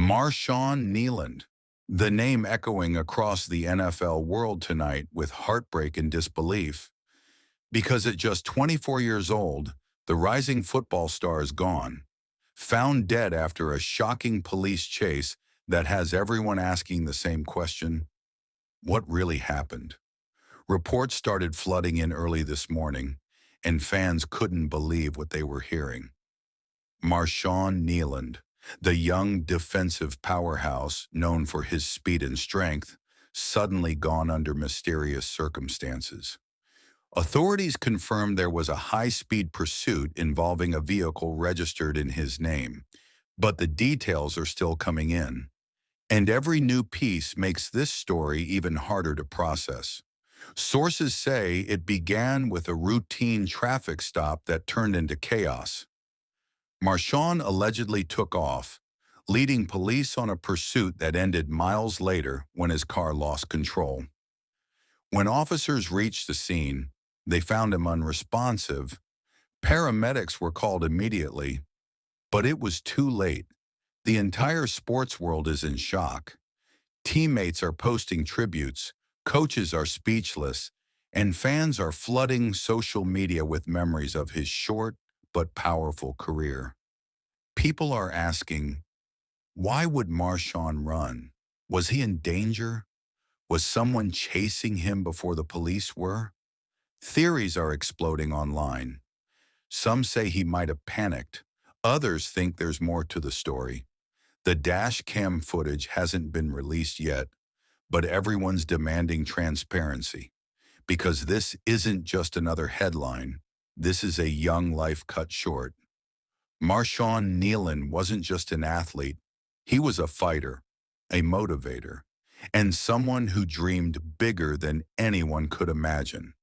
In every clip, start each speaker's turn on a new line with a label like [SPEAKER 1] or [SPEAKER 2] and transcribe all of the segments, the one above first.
[SPEAKER 1] Marshawn Kneeland, the name echoing across the NFL world tonight with heartbreak and disbelief, because at just 24 years old, the rising football star is gone, found dead after a shocking police chase that has everyone asking the same question: what really happened? Reports started flooding in early this morning, and fans couldn't believe what they were hearing. Marshawn Kneeland, the young defensive powerhouse known for his speed and strength, suddenly gone under mysterious circumstances. Authorities confirmed there was a high-speed pursuit involving a vehicle registered in his name, but the details are still coming in. And every new piece makes this story even harder to process. Sources say it began with a routine traffic stop that turned into chaos. Marshawn allegedly took off, leading police on a pursuit that ended miles later when his car lost control. When officers reached the scene, they found him unresponsive. Paramedics were called immediately, but it was too late. The entire sports world is in shock. Teammates are posting tributes, coaches are speechless, and fans are flooding social media with memories of his short but powerful career. People are asking, why would Marshawn run? Was he in danger? Was someone chasing him before the police were? Theories are exploding online. Some say he might have panicked. Others think there's more to the story. The dash cam footage hasn't been released yet, but everyone's demanding transparency, because this isn't just another headline. This is a young life cut short. Marshawn Kneeland wasn't just an athlete. He was a fighter, a motivator, and someone who dreamed bigger than anyone could imagine.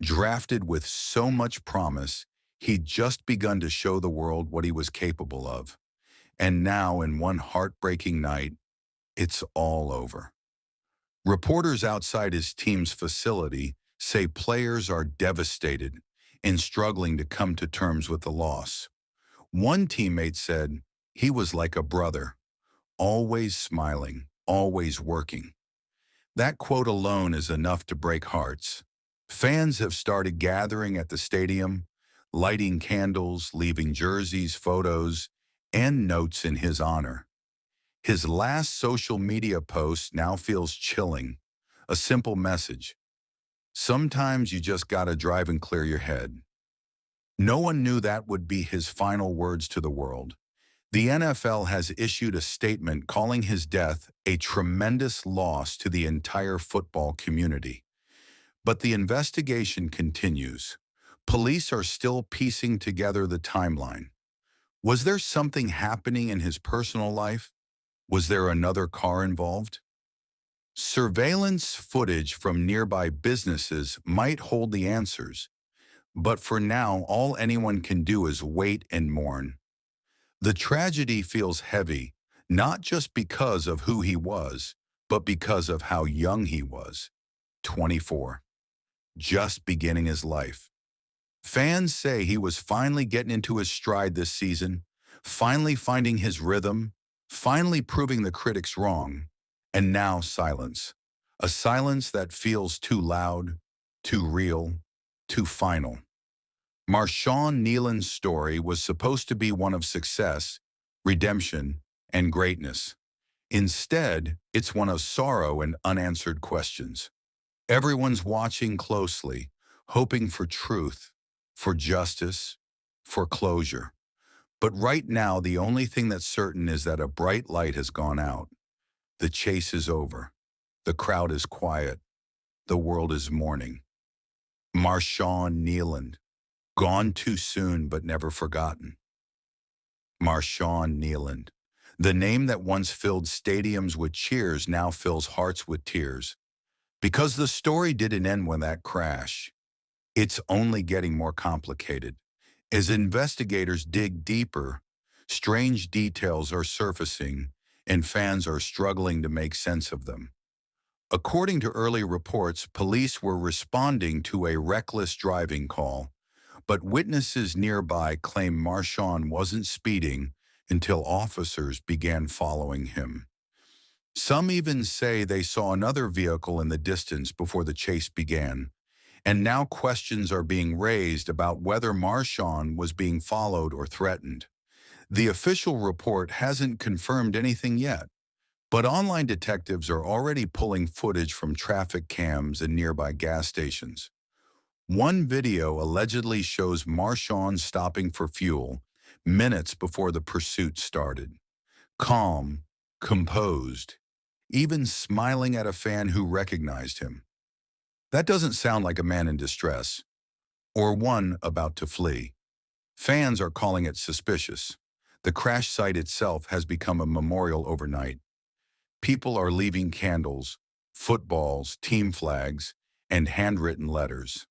[SPEAKER 1] Drafted with so much promise, he'd just begun to show the world what he was capable of. And now, in one heartbreaking night, it's all over. Reporters outside his team's facility say players are devastated and struggling to come to terms with the loss. One teammate said he was like a brother, always smiling, always working. That quote alone is enough to break hearts. Fans have started gathering at the stadium, lighting candles, leaving jerseys, photos, and notes in his honor. His last social media post now feels chilling. A simple message: sometimes you just gotta drive and clear your head. No one knew that would be his final words to the world. The NFL has issued a statement calling his death a tremendous loss to the entire football community. But the investigation continues. Police are still piecing together the timeline. Was there something happening in his personal life? Was there another car involved? Surveillance footage from nearby businesses might hold the answers, but for now, all anyone can do is wait and mourn. The tragedy feels heavy, not just because of who he was, but because of how young he was. 24. Just beginning his life. Fans say he was finally getting into his stride this season, finally finding his rhythm, finally proving the critics wrong, and now silence. A silence that feels too loud, too real, too final. Marshawn Kneeland's story was supposed to be one of success, redemption, and greatness. Instead, it's one of sorrow and unanswered questions. Everyone's watching closely, hoping for truth, for justice, for closure. But right now, the only thing that's certain is that a bright light has gone out. The chase is over. The crowd is quiet. The world is mourning. Marshawn Kneeland, gone too soon but never forgotten. Marshawn Kneeland, the name that once filled stadiums with cheers now fills hearts with tears. Because the story didn't end with that crash. It's only getting more complicated. As investigators dig deeper, strange details are surfacing, and fans are struggling to make sense of them. According to early reports, police were responding to a reckless driving call, but witnesses nearby claim Marshawn wasn't speeding until officers began following him. Some even say they saw another vehicle in the distance before the chase began, and now questions are being raised about whether Marshawn was being followed or threatened. The official report hasn't confirmed anything yet, but online detectives are already pulling footage from traffic cams and nearby gas stations. One video allegedly shows Marshawn stopping for fuel minutes before the pursuit started. Calm, composed, even smiling at a fan who recognized him. That doesn't sound like a man in distress, or one about to flee. Fans are calling it suspicious. The crash site itself has become a memorial overnight. People are leaving candles, footballs, team flags, and handwritten letters.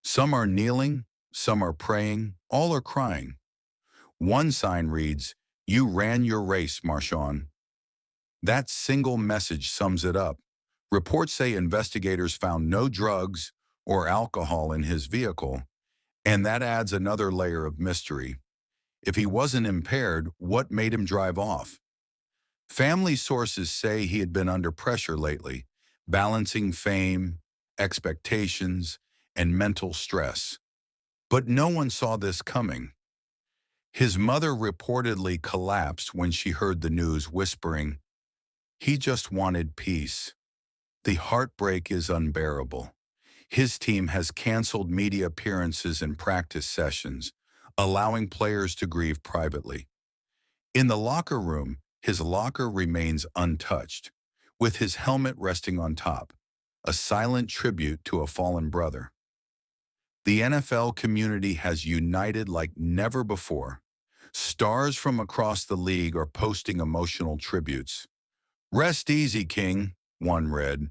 [SPEAKER 1] Some are kneeling, some are praying, all are crying. One sign reads, "You ran your race, Marshawn." That single message sums it up. Reports say investigators found no drugs or alcohol in his vehicle, and that adds another layer of mystery. If he wasn't impaired, what made him drive off? Family sources say he had been under pressure lately, balancing fame, expectations, and mental stress. But no one saw this coming. His mother reportedly collapsed when she heard the news, whispering, "He just wanted peace." The heartbreak is unbearable. His team has canceled media appearances and practice sessions, allowing players to grieve privately. In the locker room, his locker remains untouched, with his helmet resting on top, a silent tribute to a fallen brother. The NFL community has united like never before. Stars from across the league are posting emotional tributes. "Rest easy, King," one read.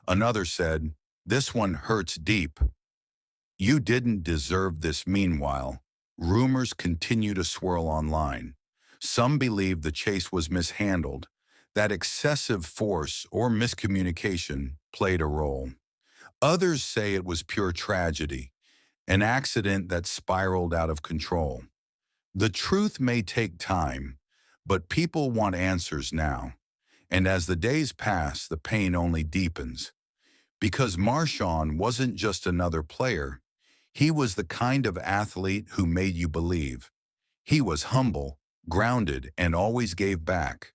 [SPEAKER 1] Another said, "This one hurts deep. You didn't deserve this." Meanwhile, rumors continue to swirl online. Some believe the chase was mishandled, that excessive force or miscommunication played a role. Others say it was pure tragedy, an accident that spiraled out of control. The truth may take time, but people want answers now. And as the days pass, the pain only deepens. Because Marshawn wasn't just another player. He was the kind of athlete who made you believe. He was humble, grounded, and always gave back.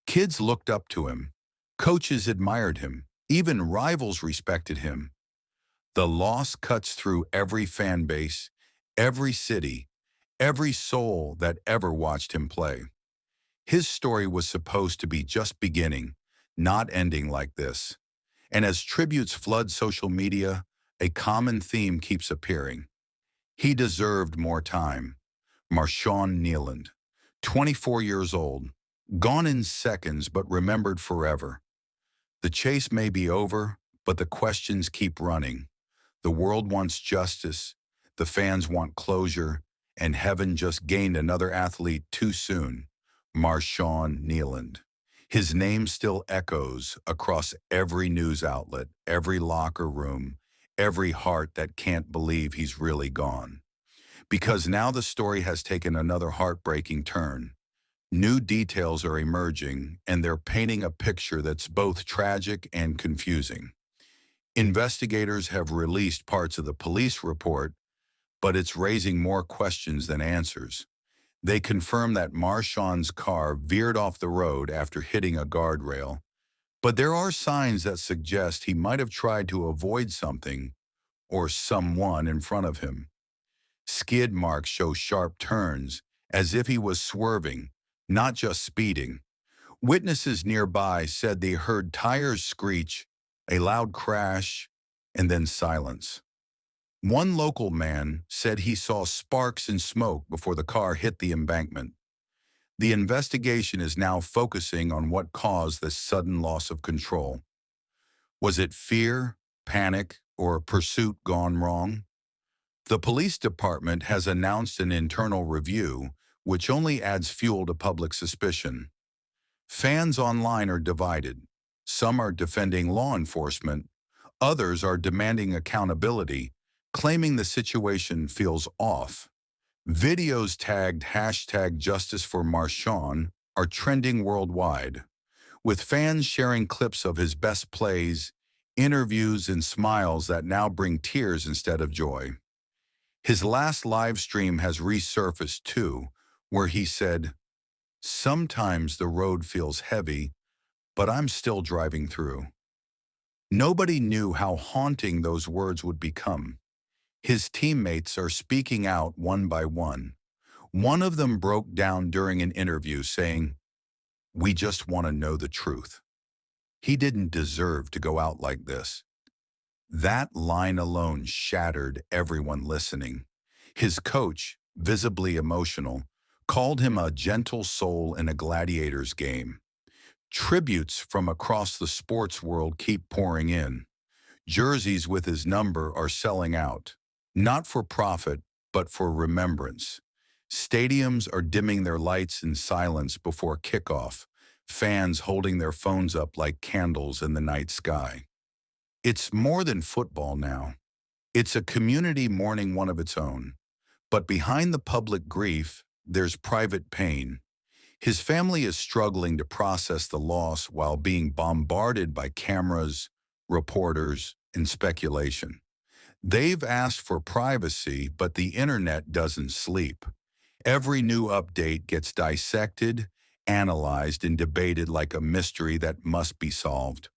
[SPEAKER 1] Kids looked up to him. Coaches admired him. Even rivals respected him. The loss cuts through every fan base, every city, every soul that ever watched him play. His story was supposed to be just beginning, not ending like this. And as tributes flood social media, a common theme keeps appearing. He deserved more time. Marshawn Kneeland, 24 years old, gone in seconds but remembered forever. The chase may be over, but the questions keep running. The world wants justice, the fans want closure, and heaven just gained another athlete too soon, Marshawn Kneeland. His name still echoes across every news outlet, every locker room, every heart that can't believe he's really gone. Because now the story has taken another heartbreaking turn. New details are emerging, and they're painting a picture that's both tragic and confusing. Investigators have released parts of the police report, but it's raising more questions than answers. They confirm that Marshawn's car veered off the road after hitting a guardrail, but there are signs that suggest he might have tried to avoid something or someone in front of him. Skid marks show sharp turns, as if he was swerving, not just speeding. Witnesses nearby said they heard tires screech, a loud crash, and then silence. One local man said he saw sparks and smoke before the car hit the embankment. The investigation is now focusing on what caused this sudden loss of control. Was it fear, panic, or pursuit gone wrong? The police department has announced an internal review, which only adds fuel to public suspicion. Fans online are divided. Some are defending law enforcement. Others are demanding accountability, claiming the situation feels off. Videos tagged hashtag Justice for Marshawn are trending worldwide, with fans sharing clips of his best plays, interviews, and smiles that now bring tears instead of joy. His last live stream has resurfaced too, where he said, "Sometimes the road feels heavy, but I'm still driving through." Nobody knew how haunting those words would become. His teammates are speaking out one by one. One of them broke down during an interview saying, "We just want to know the truth. He didn't deserve to go out like this." That line alone shattered everyone listening. His coach, visibly emotional, called him a gentle soul in a gladiator's game. Tributes from across the sports world keep pouring in. Jerseys with his number are selling out, not for profit, but for remembrance. Stadiums are dimming their lights in silence before kickoff, fans holding their phones up like candles in the night sky. It's more than football now. It's a community mourning one of its own. But behind the public grief, there's private pain. His family is struggling to process the loss while being bombarded by cameras, reporters, and speculation. They've asked for privacy, but the internet doesn't sleep. Every new update gets dissected, analyzed, and debated like a mystery that must be solved.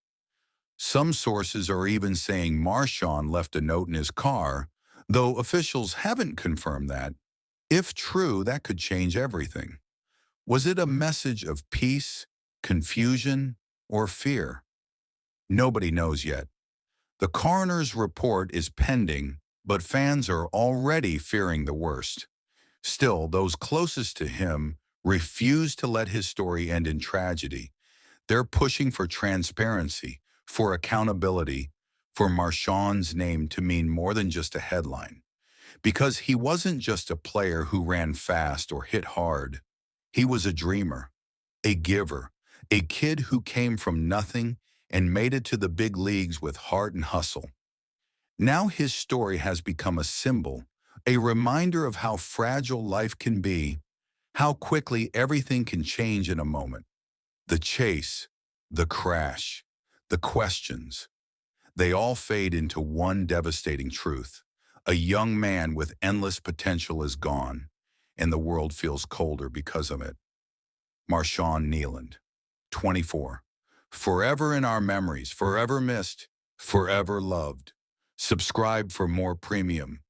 [SPEAKER 1] Some sources are even saying Marshawn left a note in his car, though officials haven't confirmed that. If true, that could change everything. Was it a message of peace, confusion, or fear? Nobody knows yet. The coroner's report is pending, but fans are already fearing the worst. Still, those closest to him refuse to let his story end in tragedy. They're pushing for transparency, for accountability, for Marshawn's name to mean more than just a headline. Because he wasn't just a player who ran fast or hit hard. He was a dreamer, a giver, a kid who came from nothing and made it to the big leagues with heart and hustle. Now his story has become a symbol, a reminder of how fragile life can be, how quickly everything can change in a moment. The chase, the crash, the questions, they all fade into one devastating truth. A young man with endless potential is gone, and the world feels colder because of it. Marshawn Kneeland, 24. Forever in our memories, forever missed, forever loved. Subscribe for more premium